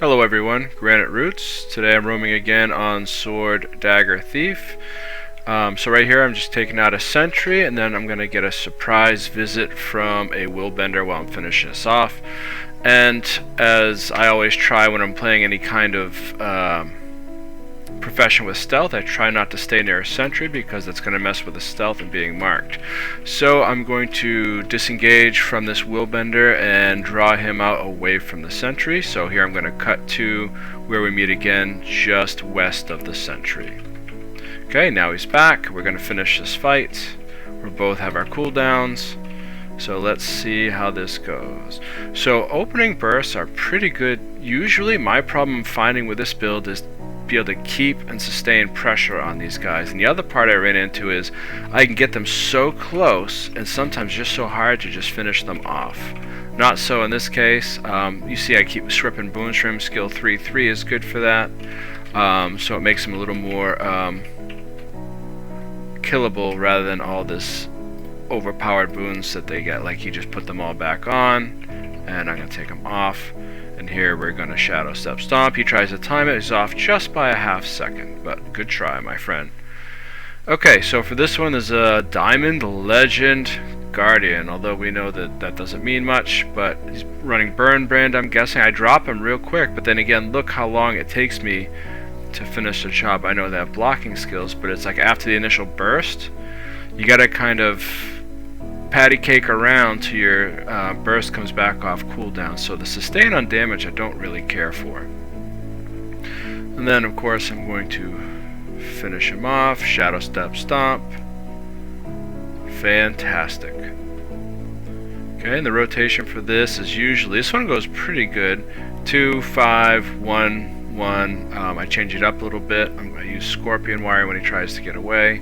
Hello everyone, Granite Roots. Today I'm roaming again on Sword, Dagger, Thief. So right here I'm just taking out a sentry, and then I'm going to get a surprise visit from a Willbender while I'm finishing this off. And as I always try when I'm playing any kind of profession with stealth, I try not to stay near a sentry because it's going to mess with the stealth and being marked. So I'm going to disengage from this Willbender and draw him out away from the sentry. So here I'm going to cut to where we meet again, just west of the sentry. Okay, now he's back. We're going to finish this fight. We both have our cooldowns. So let's see how this goes. So opening bursts are pretty good. Usually my problem I'm finding with this build is be able to keep and sustain pressure on these guys. And the other part I ran into is I can get them so close and sometimes just so hard to just finish them off. Not so in this case. You see I keep stripping Boonstrom. Skill 3-3 is good for that. So it makes them a little more killable rather than all this overpowered boons that they get. Like he just put them all back on, and I'm going to take them off. And here we're going to Shadow Step Stomp. He tries to time it. He's off just by a half second, but good try, my friend. Okay, so for this one there's a Diamond Legend Guardian, although we know that that doesn't mean much, but he's running Burn Brand, I'm guessing. I drop him real quick, but then again, look how long it takes me to finish the job. I know they have blocking skills, but it's like after the initial burst, you gotta kind of patty cake around till your burst comes back off cooldown. So the sustain on damage I don't really care for. And then of course I'm going to finish him off. Shadow Step Stomp. Fantastic. Okay, and the rotation for this is usually, this one goes pretty good. 2, 5, 1, 1. I change it up a little bit. I use Scorpion Wire when he tries to get away.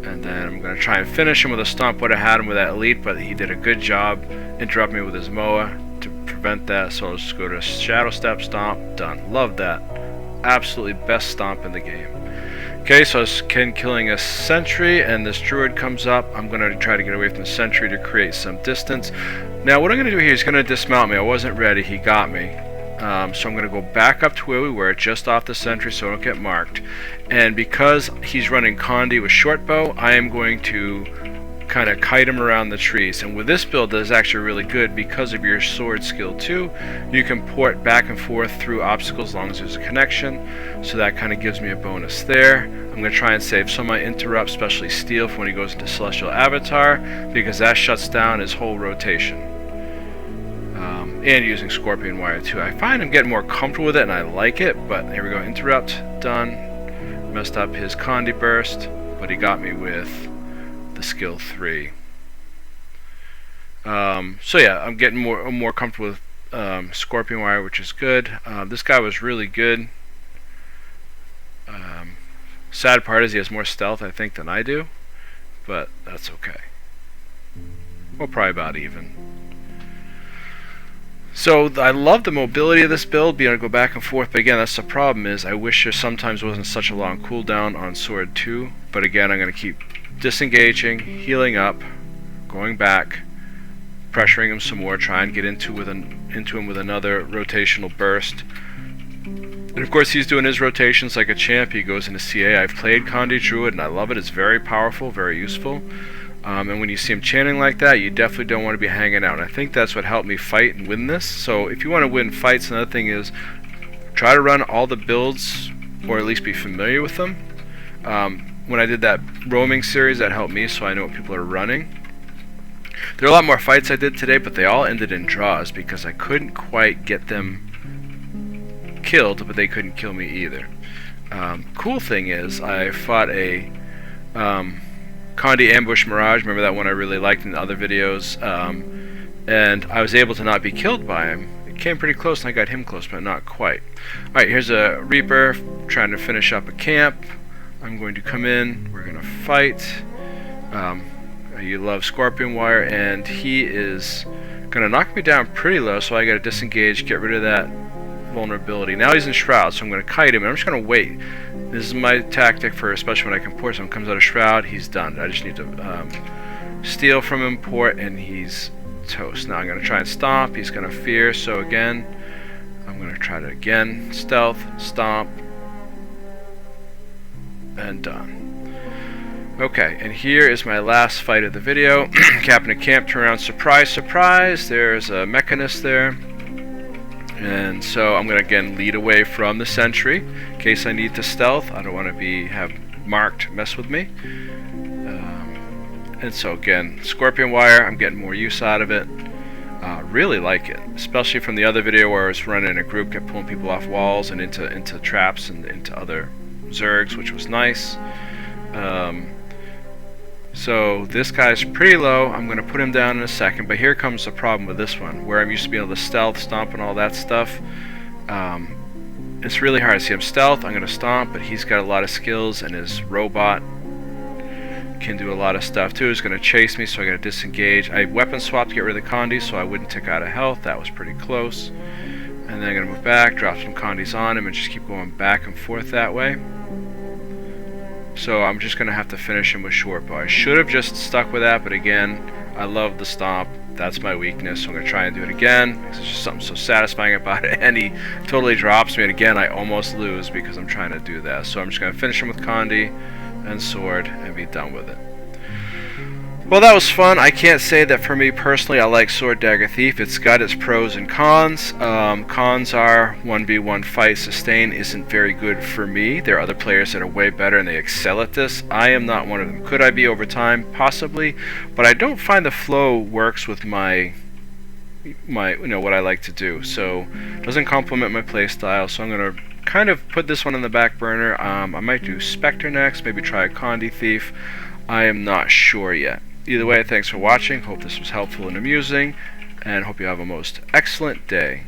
And then I'm going to try and finish him with a stomp. Would have had him with that elite, but he did a good job interrupting me with his Moa to prevent that. So I'll just go to Shadow Step Stomp. Done. Love that. Absolutely best stomp in the game. Okay, so I was killing a sentry, and this druid comes up. I'm going to try to get away from the sentry to create some distance. Now what I'm going to do here is going to dismount me. I wasn't ready. He got me. So I'm going to go back up to where we were, just off the sentry so I don't get marked. And because he's running Condi with short bow, I am going to kind of kite him around the trees. And with this build, that is actually really good because of your sword skill too. You can port back and forth through obstacles as long as there's a connection. So that kind of gives me a bonus there. I'm going to try and save some of my interrupts, especially Steel, for when he goes into Celestial Avatar, because that shuts down his whole rotation. And using Scorpion Wire too. I find I'm getting more comfortable with it and I like it, but here we go. Interrupt, done. Messed up his Condi burst, but he got me with the skill 3. So yeah, I'm getting more comfortable with Scorpion Wire, which is good. This guy was really good. Sad part is he has more stealth, I think, than I do, but that's okay. We're probably about even. So I love the mobility of this build, being able to go back and forth, but again, that's the problem is I wish there sometimes wasn't such a long cooldown on Sword 2, but again, I'm going to keep disengaging, healing up, going back, pressuring him some more, try and get into him with another rotational burst. And of course he's doing his rotations like a champ. He goes into CA. I've played Condi Druid and I love it. It's very powerful, very useful. And when you see him chanting like that, you definitely don't want to be hanging out. And I think that's what helped me fight and win this. So if you want to win fights, another thing is try to run all the builds, or at least be familiar with them. When I did that roaming series, that helped me, so I know what people are running. There are a lot more fights I did today, but they all ended in draws because I couldn't quite get them killed, but they couldn't kill me either. Cool thing is, I fought a Condi Ambush Mirage, remember that one I really liked in the other videos, and I was able to not be killed by him. It came pretty close and I got him close, but not quite. Alright, here's a Reaper trying to finish up a camp. I'm going to come in, we're going to fight. You love Scorpion Wire, and he is going to knock me down pretty low, so I got to disengage, get rid of that vulnerability. Now he's in Shroud, so I'm going to kite him, and I'm just going to wait. This is my tactic for, especially when I can port. Someone comes out of Shroud, he's done. I just need to steal from him, port, and he's toast. Now I'm going to try and stomp. He's going to fear, so again, I'm going to try it again. Stealth, stomp, and done. Okay, and here is my last fight of the video. Captain of Camp, turn around, surprise, surprise. There's a mechanist there. And so I'm going to again lead away from the sentry in case I need to stealth. I don't want to have marked mess with me. And so again, scorpion wire, I'm getting more use out of it. Really like it, especially from the other video where I was running in a group, kept pulling people off walls and into traps and into other zergs, which was nice. So this guy's pretty low. I'm going to put him down in a second, but here comes the problem with this one, where I'm used to being able to stealth, stomp, and all that stuff. It's really hard to see him stealth. I'm going to stomp, but he's got a lot of skills, and his robot can do a lot of stuff too. He's going to chase me, so I got to disengage. I weapon swapped to get rid of the Condi, so I wouldn't tick out of health. That was pretty close. And then I'm going to move back, drop some Condis on him, and just keep going back and forth that way. So I'm just going to have to finish him with short bow. I should have just stuck with that, but again, I love the stomp. That's my weakness, so I'm going to try and do it again. There's just something so satisfying about it, and he totally drops me, and again, I almost lose because I'm trying to do that. So I'm just going to finish him with Condi and sword and be done with it. Well, that was fun. I can't say that for me personally I like Sword Dagger Thief. It's got its pros and cons. Cons are 1v1 fight sustain isn't very good for me. There are other players that are way better and they excel at this. I am not one of them. Could I be over time? Possibly, but I don't find the flow works with my what I like to do. So it doesn't complement my playstyle. So I'm gonna kind of put this one in the back burner. I might do Spectre next. Maybe try a Condi Thief. I am not sure yet. Either way, thanks for watching. Hope this was helpful and amusing, and hope you have a most excellent day.